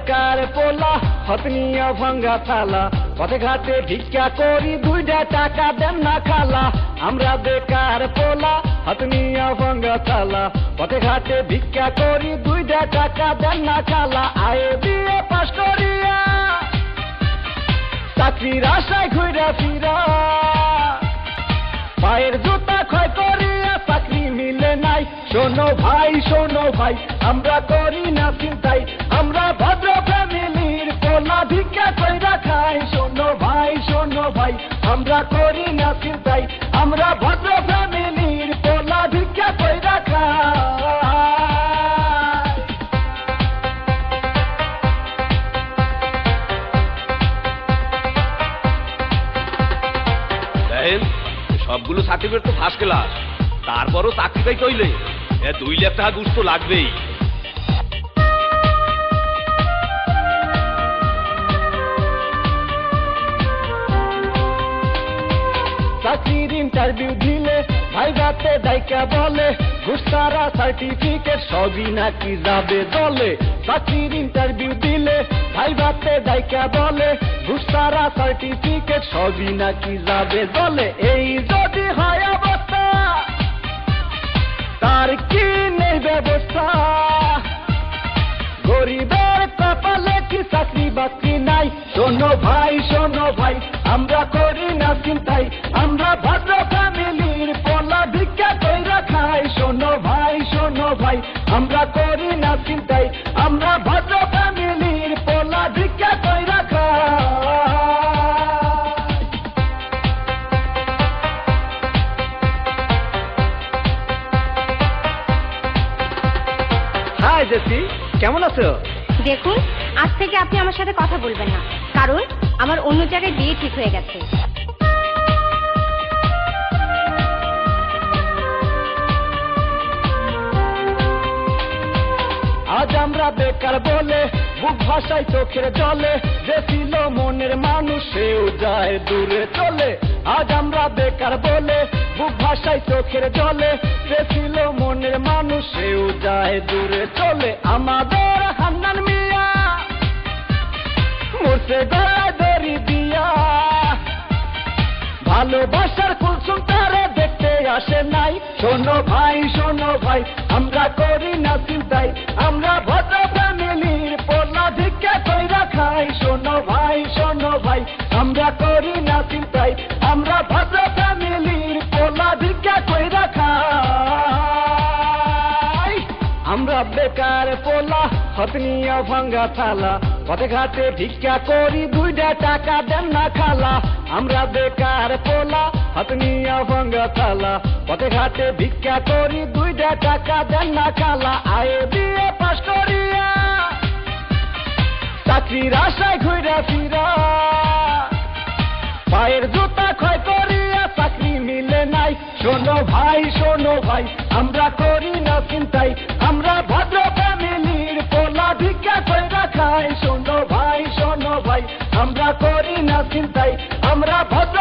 বেকার পোলা হতনিয়া ভাঙ্গা থালা পথে ঘাটে ভিক্ষা করি দুইটা টাকা দেন না খালা আমরা বেকার পোলা হতনিয়া ভাঙ্গা থালা পথে ঘাটে ভিক্ষা করি দুইটা টাকা দেন না খালা আয়ে বিয়ে পাশ করিয়া চাকরির আশায় ঘুরা ফিরা পায়ের জুতা ক্ষয় করিয়া চাকরি মিলে নাই শোনো ভাই আমরা করি না চিন্তাই আমরা ভদ্র ফ্যামিলির পোলা ভিক্ষা কইরা খাই শোনো ভাই আমরা করি না চিন্তাই আমরা ভদ্র ফ্যামিলির পোলা ভিক্ষা কইরা খাই সবগুলো সার্টিফিকেট তো ফার্স্ট ক্লাস তারপরও চাকরি পাই কইলে 2 লাখ টাকা ঘুষ তো লাগবেই চাকরির ইন্টারভিউ দিলে ভাইভাতে দায়িকা বলে ঘুষ ছাড়া সার্টিফিকেট সবই নাকি যাবে দলে চাকরির ইন্টারভিউ দিলে ভাইভাতে দায়িকা বলে ঘুষ ছাড়া সার্টিফিকেট সবই নাকি যাবে দলে এই যদি হয় অবস্থা তার কি নেই ব্যবস্থা গরিবের কপালে কি চাকরি বাকরি নাই শোনো ভাই আমরা করি না চিন্তাই আমরা ভদ্র ফ্যামিলির পোলা ভিক্ষা কইরা খাই শোনো ভাই আমরা করি না চিন্তাই আমরা ভদ্র ফ্যামিলির পোলা ভিক্ষা কইরা হাই জেসি কেমন আছো দেখুন আজ থেকে আপনি আমার সাথে কথা বলবেন না কারণ আমার অন্য জায়গায় বিয়ে ঠিক হয়ে গেছে আজ আমরা বেকার বলে বুক ভাষায় চোখের জলে যে ছিল মনের মানুষ সেও যায় দূরে চলে আজ আমরা বেকার বলে বুক ভাষায় চোখের জলে যে ছিল মনের মানুষ সেও যায় দূরে চলে আমাদের হান্নান মিয়া মরছে গলায় দড়ি দিয়া ভালোবাসার কুলসুম তারে দেখতে আসে নাই শোনো ভাই আমরা করি না চিন্তাই আমরা ভদ্র ফ্যামিলির পোলা ভিক্ষা কইরা খাই শোনো ভাই আমরা করি না চিন্তাই আমরা ভদ্র ফ্যামিলির পোলা ভিক্ষা কইরা খাই আমরা বেকার পোলা হতনিয়া ভাঙ্গা থালা পথে ঘাটে ভিক্ষা করি দুইটা টাকা দেন না খালা আমরা বেকার পোলা হতনিয়া ভাঙ্গা থালা পথে ঘাটে ভিক্ষা করি দুইটা টাকা দেন না খালা আয়ে বিয়ে পাশ করিয়া চাকরির আশায় ঘুরা ফিরা পায়ের জুতা ক্ষয় করিয়া চাকরি মিলে নাই শোনো ভাই আমরা করি না চিন্তাই আমরা ভদ্র ফ্যামিলির পোলা ভিক্ষা কইরা খাই শোনো ভাই আমরা করি না চিন্তাই আমরা ভদ্র